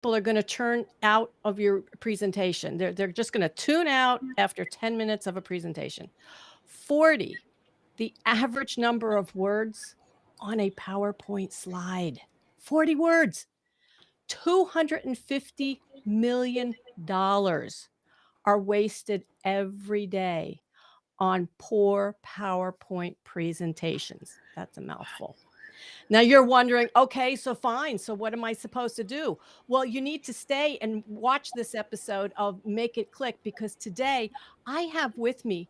people are going to turn out of your presentation. They're just going to tune out after 10 minutes of a presentation. 40, the average number of words on a PowerPoint slide. 40 words. $250 million are wasted every day on poor PowerPoint presentations. That's a mouthful. Now you're wondering, okay, so fine. So what am I supposed to do? Well, you need to stay and watch this episode of Make It Click, because today I have with me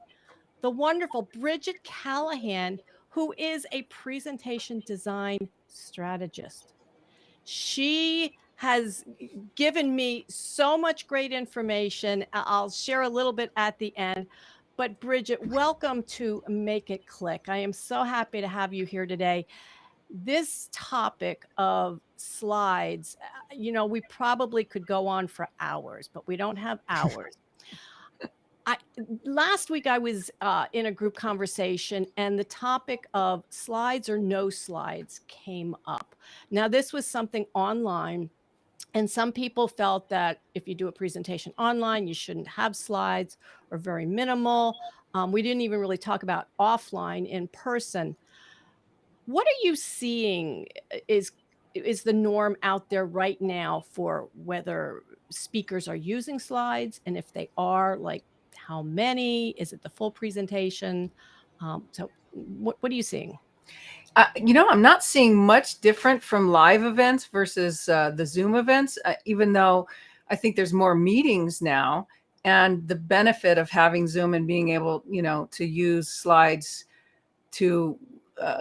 the wonderful Brigette Callahan, who is a presentation design strategist. She has given me so much great information. I'll share a little bit at the end. But Brigette, welcome to Make It Click. I am so happy to have you here today. This topic of slides, we probably could go on for hours, but we don't have hours. Last week I was in a group conversation, and the topic of slides or no slides came up. Now, this was something online, and some people felt that if you do a presentation online, you shouldn't have slides or very minimal. We didn't even really talk about offline, in person. What are you seeing is the norm out there right now for whether speakers are using slides, and if they are, like, how many? Is it the full presentation? So what are you seeing? I'm not seeing much different from live events versus the Zoom events, even though I think there's more meetings now, and the benefit of having Zoom and being able, to use slides to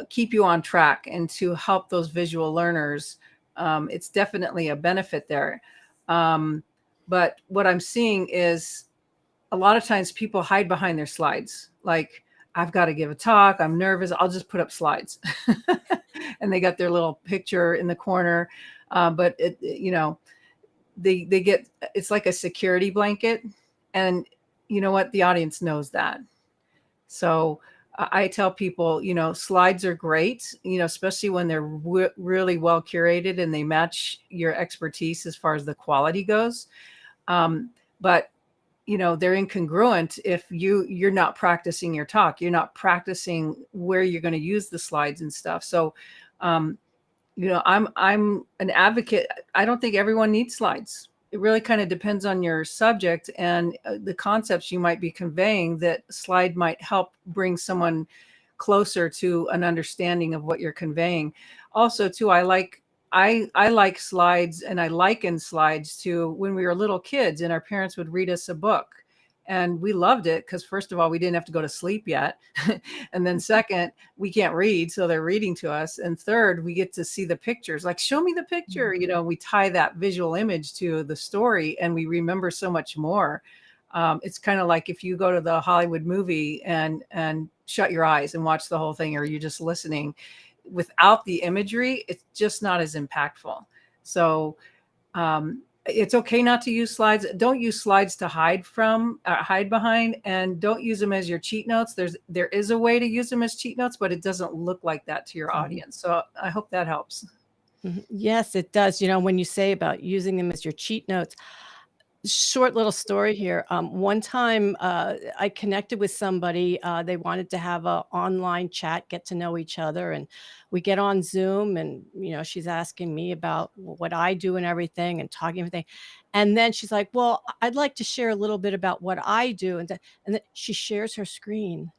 keep you on track and to help those visual learners. It's definitely a benefit there. But what I'm seeing is a lot of times people hide behind their slides. Like, I've got to give a talk, I'm nervous, I'll just put up slides. And they got their little picture in the corner. But they get, it's like a security blanket. And you know what? The audience knows that. So I tell people, slides are great, especially when they're really well curated and they match your expertise as far as the quality goes. But they're incongruent if you're not practicing your talk. You're not practicing where you're going to use the slides and stuff. So, I'm an advocate. I don't think everyone needs slides. It really kind of depends on your subject and the concepts you might be conveying. That slide might help bring someone closer to an understanding of what you're conveying. Also, too, I like slides, and I liken slides to when we were little kids and our parents would read us a book. And we loved it because, first of all, we didn't have to go to sleep yet. And then second, we can't read, so they're reading to us. And third, we get to see the pictures. Like, show me the picture. We tie that visual image to the story, and we remember so much more. It's kind of like if you go to the Hollywood movie and shut your eyes and watch the whole thing, or you're just listening. Without the imagery, it's just not as impactful. So it's okay not to use slides. Don't use slides to hide behind, and don't use them as your cheat notes. There is a way to use them as cheat notes, but it doesn't look like that to your audience. So I hope that helps. Yes, it does. When you say about using them as your cheat notes, short little story here. One time I connected with somebody. They wanted to have an online chat, get to know each other. And we get on Zoom, and, she's asking me about what I do and everything, and talking everything. And then she's like, well, I'd like to share a little bit about what I do. And then she shares her screen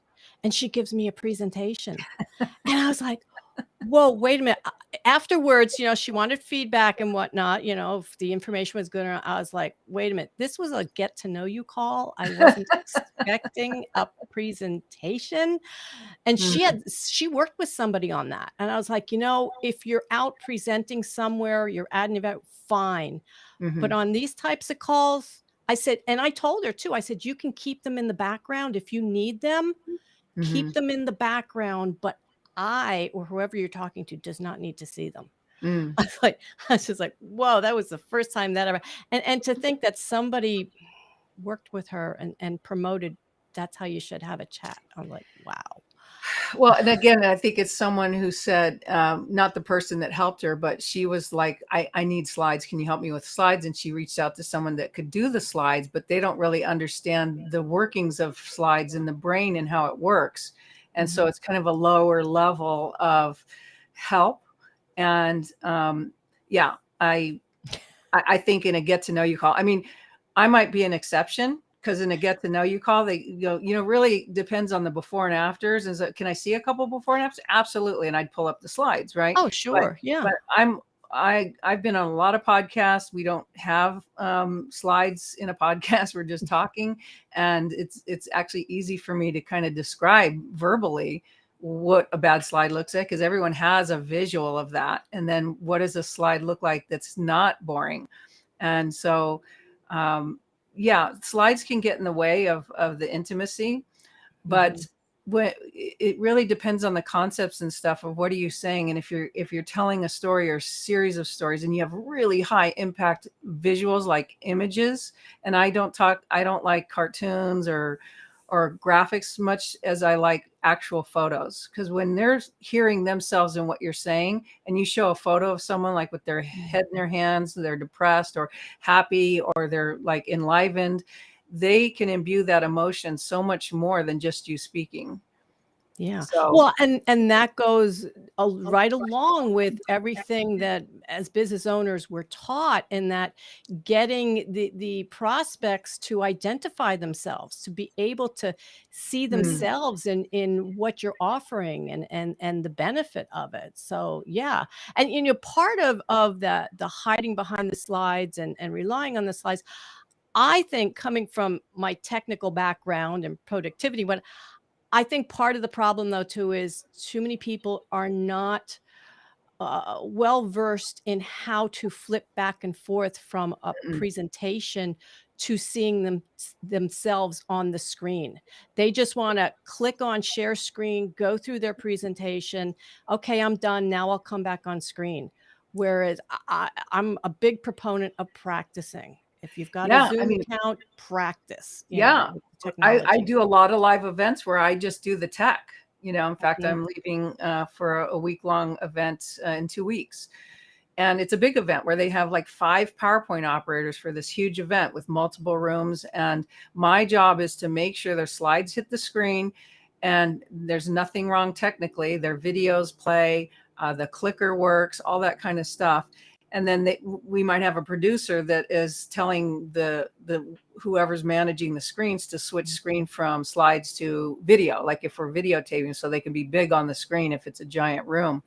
and she gives me a presentation. And I was like, whoa, wait a minute. Afterwards, she wanted feedback and whatnot, if the information was good or not. I was like, wait a minute, this was a get to know you call. I wasn't expecting a presentation. And she worked with somebody on that. And I was like, if you're out presenting somewhere, you're at an event, fine. But on these types of calls, I said, and I told her too, I said, you can keep them in the background if you need them. Keep them in the background, but I, or whoever you're talking to, does not need to see them. I was just like, whoa, that was the first time that ever. And to think that somebody worked with her and promoted, that's how you should have a chat. I'm like, wow. Well, and again, I think it's someone who said, not the person that helped her, but she was like, I need slides. Can you help me with slides? And she reached out to someone that could do the slides, but they don't really understand the workings of slides in the brain and how it works. And so Mhm. it's kind of a lower level of help. And yeah, I think in a get to know you call, I mean, I might be an exception because in a get to know you call, they really depends on the before and afters. And so, can I see a couple before and afters? Absolutely. And I'd pull up the slides, right? Oh, But sure. Yeah. but I've been on a lot of podcasts. We don't have slides in a podcast. We're just talking, and it's actually easy for me to kind of describe verbally what a bad slide looks like, because everyone has a visual of that. And then what does a slide look like that's not boring? And so, yeah, slides can get in the way of the intimacy, but Mhm. when it really depends on the concepts and stuff of what are you saying. And if you're telling a story or series of stories and you have really high impact visuals like images, and I don't like cartoons or graphics much as I like actual photos, because when they're hearing themselves in what you're saying and you show a photo of someone like with their head in their hands, they're depressed or happy or they're like enlivened, they can imbue that emotion so much more than just you speaking. Yeah. So, Well, and that goes right along with everything that as business owners we're taught, in that getting the prospects to identify themselves, to be able to see mm, themselves in what you're offering and the benefit of it. So, yeah. And part of the hiding behind the slides and relying on the slides, I think, coming from my technical background and productivity, when I think part of the problem, though, too, is too many people are not well versed in how to flip back and forth from a mm, presentation to seeing themselves on the screen. They just want to click on share screen, go through their presentation. Okay, I'm done. Now I'll come back on screen. Whereas I'm a big proponent of practicing. If you've got a yeah, I Zoom mean, account, practice, yeah, with the I technology. do a lot of live events where I just do the tech. In fact, Mhm. I'm leaving for a week long event in 2 weeks. And it's a big event where they have like 5 PowerPoint operators for this huge event with multiple rooms. And my job is to make sure their slides hit the screen and there's nothing wrong technically. Their videos play, the clicker works, all that kind of stuff. And then we might have a producer that is telling the whoever's managing the screens to switch screen from slides to video, like if we're videotaping, so they can be big on the screen if it's a giant room.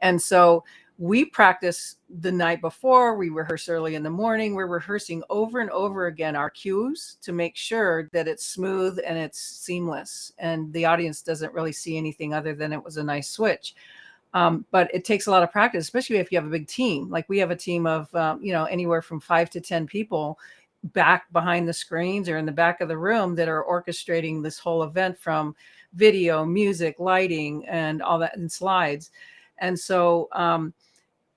And so we practice the night before, we rehearse early in the morning. We're rehearsing over and over again our cues to make sure that it's smooth and it's seamless. And the audience doesn't really see anything other than it was a nice switch. But it takes a lot of practice, especially if you have a big team. Like we have a team of, anywhere from 5 to 10 people back behind the screens or in the back of the room that are orchestrating this whole event, from video, music, lighting, and all that, and slides. And so,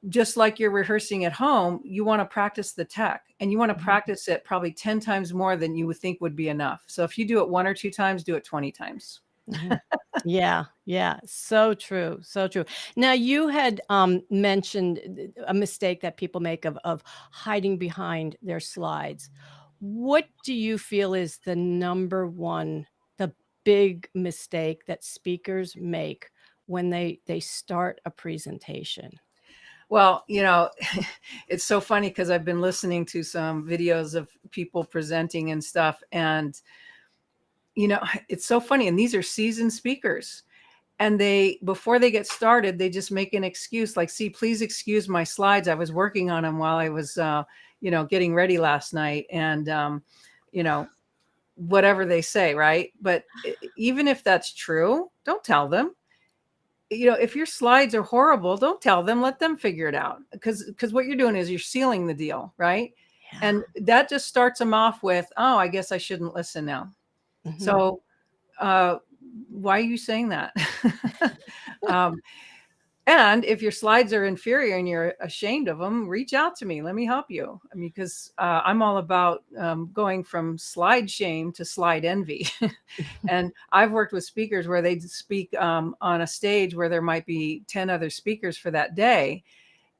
just like you're rehearsing at home, you want to practice the tech, and you want to Mhm. practice it probably 10 times more than you would think would be enough. So if you do it 1 or 2 times, do it 20 times. Mhm. Yeah, yeah, so true, so true. Now you had, mentioned a mistake that people make of hiding behind their slides. What do you feel is the number one, the big mistake that speakers make when they start a presentation? Well, it's so funny because I've been listening to some videos of people presenting and stuff. And, it's so funny. And these are seasoned speakers. And before they get started, they just make an excuse like, see, please excuse my slides. I was working on them while I was, getting ready last night. And, you know, whatever they say, right? But even if that's true, don't tell them. If your slides are horrible, don't tell them, let them figure it out, because what you're doing is you're sealing the deal, right? Yeah. And that just starts them off with, oh, I guess I shouldn't listen now. Mhm. So, uh, why are you saying that? um, And if your slides are inferior and you're ashamed of them, reach out to me. Let me help you. I mean, because I'm all about going from slide shame to slide envy. And I've worked with speakers where they speak on a stage where there might be 10 other speakers for that day,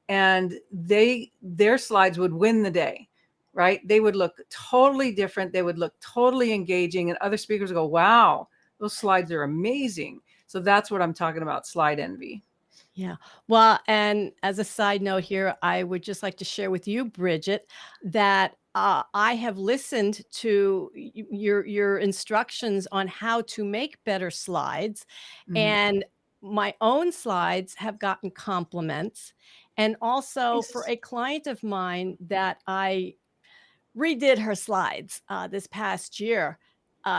and their slides would win the day, right? They would look totally different. They would look totally engaging, and other speakers would go, wow, those slides are amazing. So that's what I'm talking about, slide envy. Yeah. Well, and as a side note here, I would just like to share with you, Bridget, that I have listened to your instructions on how to make better slides, Mhm. and my own slides have gotten compliments. And also for Nice. a client of mine that I redid her slides this past year.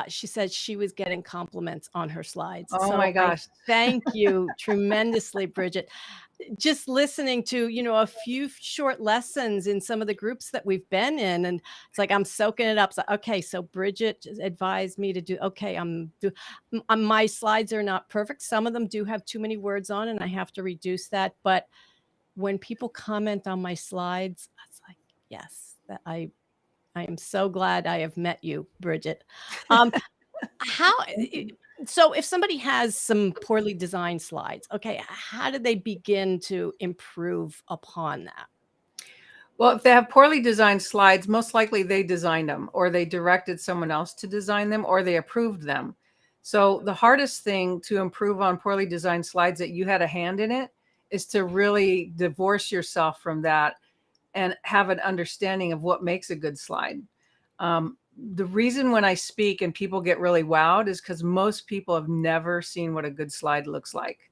She said she was getting compliments on her slides. Oh So my I gosh. thank you tremendously, Bridget. Just listening to, a few short lessons in some of the groups that we've been in, and it's like I'm soaking it up. So, okay, so Bridget just advised me to do. Okay, my slides are not perfect. Some of them do have too many words on, and I have to reduce that. But when people comment on my slides, it's like, yes, that I am so glad I have met you, Bridget. Um, how Thank you. so if somebody has some poorly designed slides, okay, how do they begin to improve upon that? Well, if they have poorly designed slides, most likely they designed them, or they directed someone else to design them, or they approved them. So the hardest thing to improve on poorly designed slides that you had a hand in it is to really divorce yourself from that and have an understanding of what makes a good slide. The reason when I speak and people get really wowed is because most people have never seen what a good slide looks like.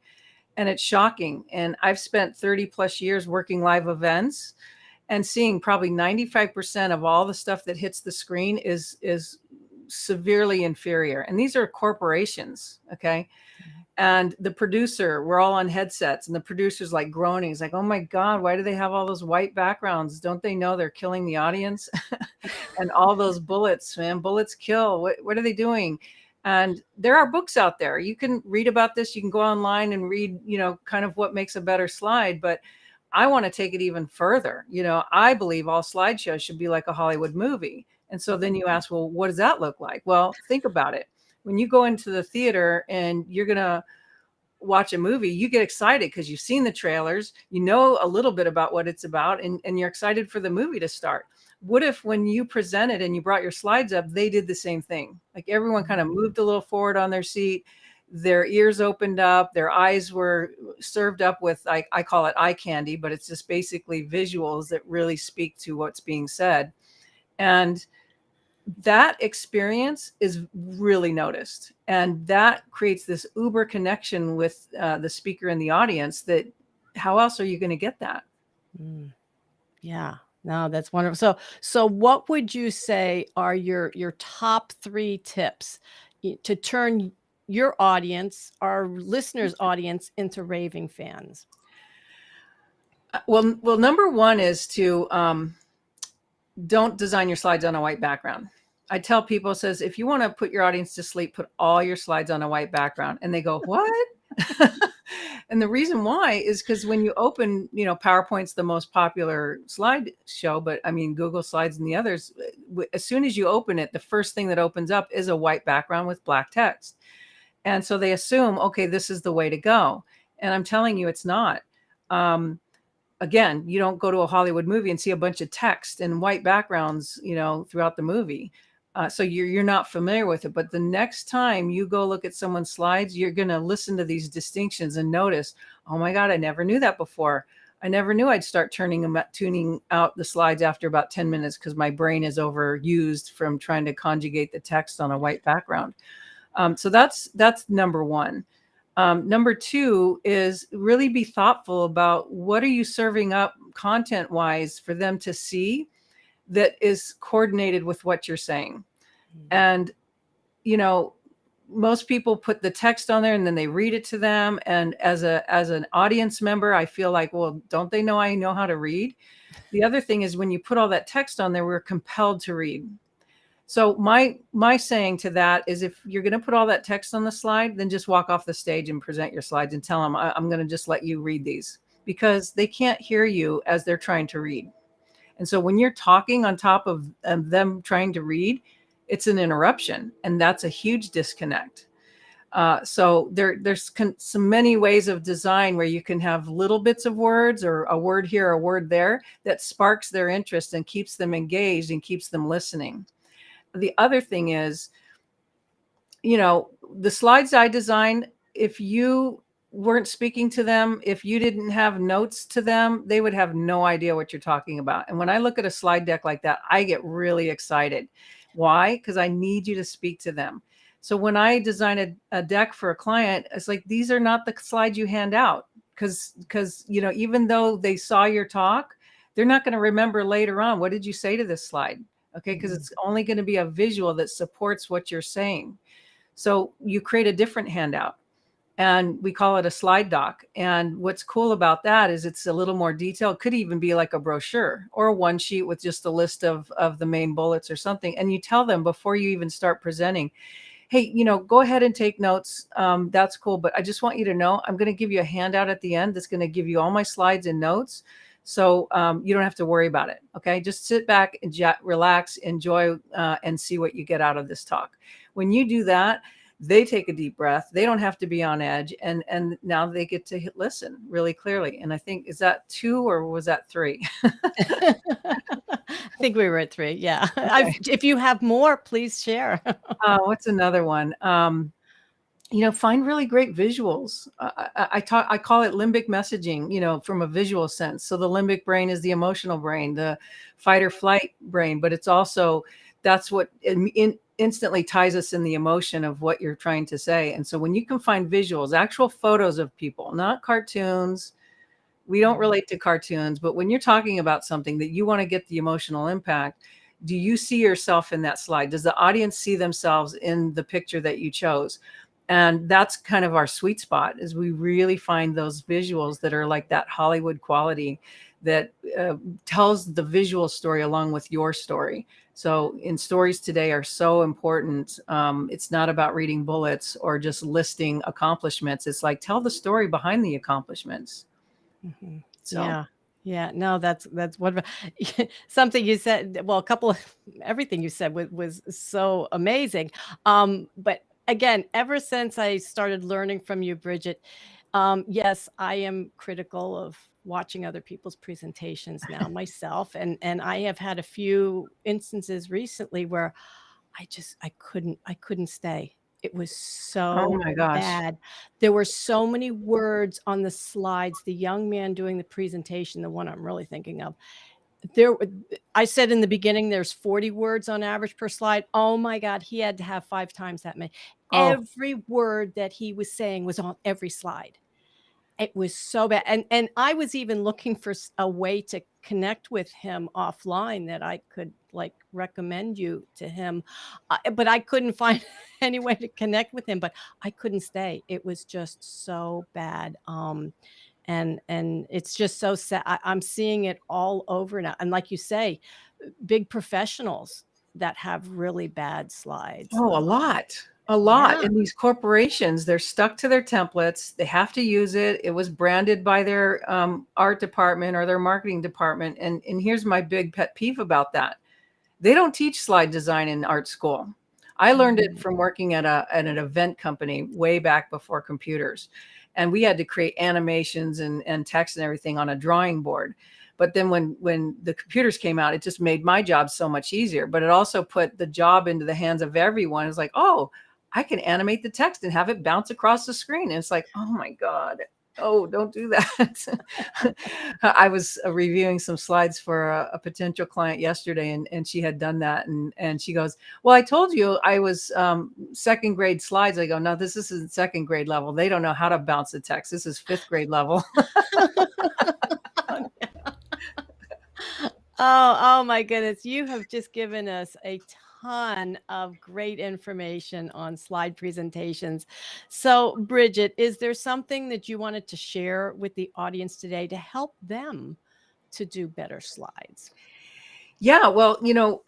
And it's shocking. And I've spent 30 plus years working live events and seeing probably 95% of all the stuff that hits the screen is severely inferior. And these are corporations, okay? And the producer, we're all on headsets, and the producer's like groaning. He's like, oh my God, why do they have all those white backgrounds? Don't they know they're killing the audience? And all those bullets, man, bullets kill. What are they doing? And there are books out there. You can read about this. You can go online and read, kind of what makes a better slide. But I want to take it even further. I believe all slideshows should be like a Hollywood movie. And so then you ask, well, what does that look like? Well, think about it. When you go into the theater and you're going to watch a movie, you get excited because you've seen the trailers, you know a little bit about what it's about, and you're excited for the movie to start. What if when you presented and you brought your slides up, they did the same thing? Like everyone kind of moved a little forward on their seat, their ears opened up, their eyes were served up with, I call it eye candy, but it's just basically visuals that really speak to what's being said. And that experience is really noticed, and that creates this uber connection with the speaker and the audience that how else are you going to get that? Mm, yeah. No, that's wonderful. So what would you say are your top 3 tips to turn your audience, our listeners' audience, into raving fans? Well, number one is to don't design your slides on a white background. I tell people, says, if you want to put your audience to sleep, put all your slides on a white background. And they go, what? And the reason why is because when you open, PowerPoint's the most popular slide show, but I mean, Google Slides and the others, as soon as you open it, the first thing that opens up is a white background with black text. And so they assume, okay, this is the way to go. And I'm telling you, it's not. Again, you don't go to a Hollywood movie and see a bunch of text and white backgrounds, throughout the movie. So you're not familiar with it. But the next time you go look at someone's slides, you're going to listen to these distinctions and notice, oh my God, I never knew that before. I never knew I'd start tuning out the slides after about 10 minutes because my brain is overused from trying to conjugate the text on a white background. So that's number one. Number two is really be thoughtful about what are you serving up content wise for them to see that is coordinated with what you're saying. And, most people put the text on there and then they read it to them. And as an audience member, I feel like, well, don't they know I know how to read? The other thing is when you put all that text on there, we're compelled to read. So my saying to that is, if you're going to put all that text on the slide, then just walk off the stage and present your slides and tell them, I'm going to just let you read these, because they can't hear you as they're trying to read. And so when you're talking on top of them trying to read, it's an interruption, and that's a huge disconnect. So there's so many ways of design where you can have little bits of words, or a word here, a word there, that sparks their interest and keeps them engaged and keeps them listening. The other thing is, the slides I designed, if you weren't speaking to them, if you didn't have notes to them, they would have no idea what you're talking about. And when I look at a slide deck like that, I get really excited. Why? Because I need you to speak to them. So when I design a deck for a client, it's like, these are not the slides you hand out, because even though they saw your talk, they're not going to remember later on, what did you say to this slide? Okay, because it's only going to be a visual that supports what you're saying. So you create a different handout, and we call it a slide doc. And what's cool about that is it's a little more detailed. It could even be like a brochure or a one sheet with just a list of the main bullets or something. And you tell them before you even start presenting, hey, go ahead and take notes. That's cool. But I just want you to know, I'm going to give you a handout at the end that's going to give you all my slides and notes. So you don't have to worry about it. Okay. Just sit back and relax, enjoy, and see what you get out of this talk. When you do that, they take a deep breath. They don't have to be on edge. And now they get to listen really clearly. And I think, is that 2 or was that 3? I think we were at 3. Yeah. Okay. If you have more, please share. What's another one? Find really great visuals. I call it limbic messaging, from a visual sense. So the limbic brain is the emotional brain, the fight or flight brain, but it's also, that's what instantly ties us in the emotion of what you're trying to say. And so when you can find visuals, actual photos of people, not cartoons, we don't relate to cartoons, but when you're talking about something that you want to get the emotional impact, do you see yourself in that slide? Does the audience see themselves in the picture that you chose? And that's kind of our sweet spot, is we really find those visuals that are like that Hollywood quality that tells the visual story along with your story. So in stories today are so important. It's not about reading bullets or just listing accomplishments. It's like, tell the story behind the accomplishments. So Yeah. Yeah. No, that's wonderful. Something you said, well, a couple of everything you said was so amazing. But again, ever since I started learning from you, Bridget, yes, I am critical of watching other people's presentations now myself. And I have had a few instances recently where I couldn't stay. It was oh so my gosh. bad. There were so many words on the slides. The young man doing the presentation, the one I'm really thinking of, there I said in the beginning, there's 40 words on average per slide. Oh my God, he had to have 5 times that many. Oh, Every word that he was saying was on every slide. It was so bad, and I was even looking for a way to connect with him offline that I could, like, recommend you to him, but I couldn't find any way to connect with him, but I couldn't stay. It was just so bad, and it's just so sad. I'm seeing it all over now, and like you say, big professionals that have really bad slides. oh, a lot. A lot. Yeah. And these corporations, they're stuck to their templates. They have to use it. It was branded by their art department or their marketing department. And here's my big pet peeve about that. They don't teach slide design in art school. I learned it Mhm. from working at an event company way back before computers. And we had to create animations and text and everything on a drawing board. But then when the computers came out, it just made my job so much easier. But it also put the job into the hands of everyone. It's like, oh, I can animate the text and have it bounce across the screen. And it's like, oh my God. Oh, don't do that. I was reviewing some slides for a potential client yesterday, and she had done that. And she goes, well, I told you I was second grade slides. I go, no, this isn't second grade level. They don't know how to bounce the text. This is fifth grade level. Oh my goodness. You have just given us a ton of great information on slide presentations. So, Bridget, is there something that you wanted to share with the audience today to help them to do better slides? Yeah, well,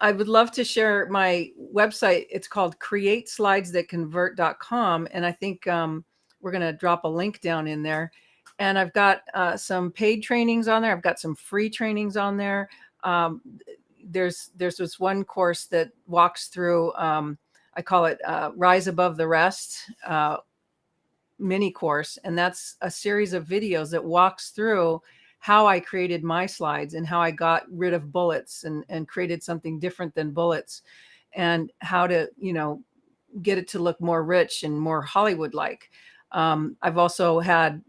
I would love to share my website. It's called createslidesthatconvert.com. And I think we're going to drop a link down in there. And I've got some paid trainings on there. I've got some free trainings on there. Um, there's this one course that walks through, I call it Rise Above the Rest mini course. And that's a series of videos that walks through how I created my slides and how I got rid of bullets and created something different than bullets, and how to, get it to look more rich and more Hollywood like. I've also had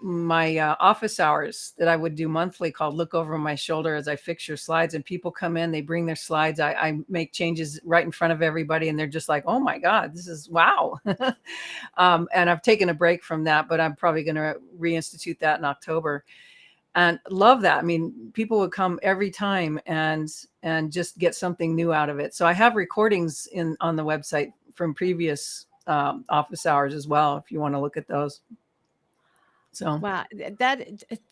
my office hours that I would do monthly called Look Over My Shoulder as I fix your slides. And people come in, they bring their slides. I make changes right in front of everybody. And they're just like, oh my God, this is wow. And I've taken a break from that, but I'm probably going to reinstitute that in October. And love that. I mean, people would come every time and just get something new out of it. So I have recordings on the website from previous office hours as well, if you want to look at those. So Wow,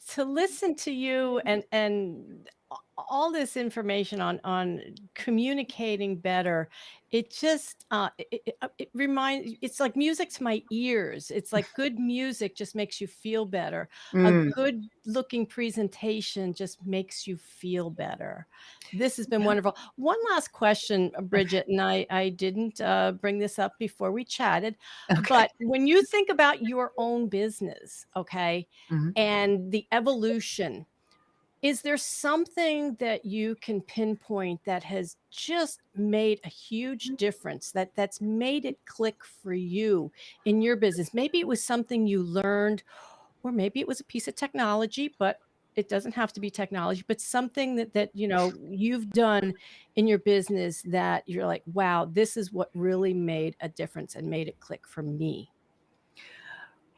to listen to you and all this information on communicating better, it just it reminds it's like music to my ears. It's like good music just makes you feel better. A mm, good looking presentation just makes you feel better. This has been yeah, wonderful. One last question, okay. Bridget, and I didn't bring this up before we chatted. Okay. But when you think about your own business, okay, Mhm. and the evolution, is there something that you can pinpoint that has just made a huge difference, that's made it click for you in your business? Maybe it was something you learned, or maybe it was a piece of technology, but it doesn't have to be technology, but something that you've done in your business that you're like, "Wow, this is what really made a difference and made it click for me."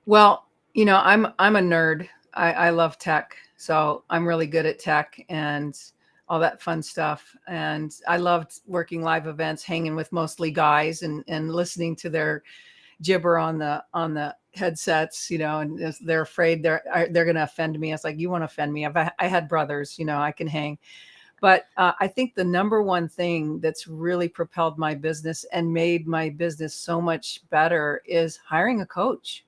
Well, I'm a nerd. I love tech, so I'm really good at tech and all that fun stuff. And I loved working live events, hanging with mostly guys and listening to their gibber on the headsets, and they're afraid they're going to offend me. I was like, you won't offend me. I had brothers, I can hang. But I think the number one thing that's really propelled my business and made my business so much better is hiring a coach.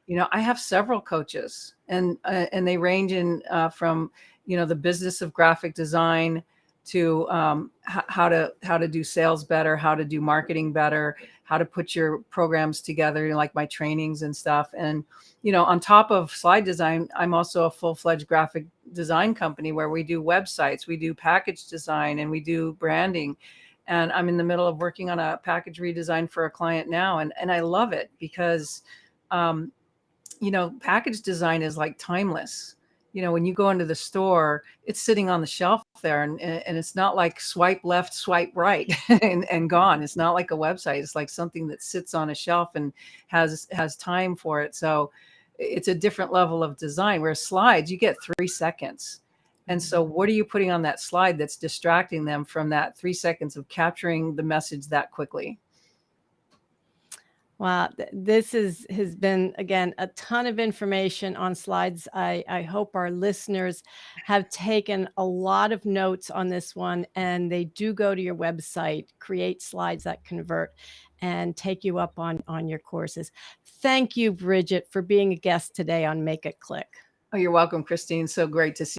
Mm. I have several coaches, and they range in from the business of graphic design to how to do sales better, how to do marketing better, how to put your programs together, like my trainings and stuff. And on top of slide design, I'm also a full-fledged graphic design company where we do websites, we do package design, and we do branding. And I'm in the middle of working on a package redesign for a client now, and I love it because um, package design is like timeless. When you go into the store, it's sitting on the shelf there, and it's not like swipe left, swipe right, and gone. It's not like a website. It's like something that sits on a shelf and has time for it. So it's a different level of design. Whereas slides, you get 3 seconds. And Mhm. so what are you putting on that slide that's distracting them from that 3 seconds of capturing the message that quickly? Wow, this has been, again, a ton of information on slides. I hope our listeners have taken a lot of notes on this one, and they do go to your website, Create Slides That Convert, and take you up on your courses. Thank you, Bridget, for being a guest today on Make It Click. Oh, you're welcome, Christine. So great to see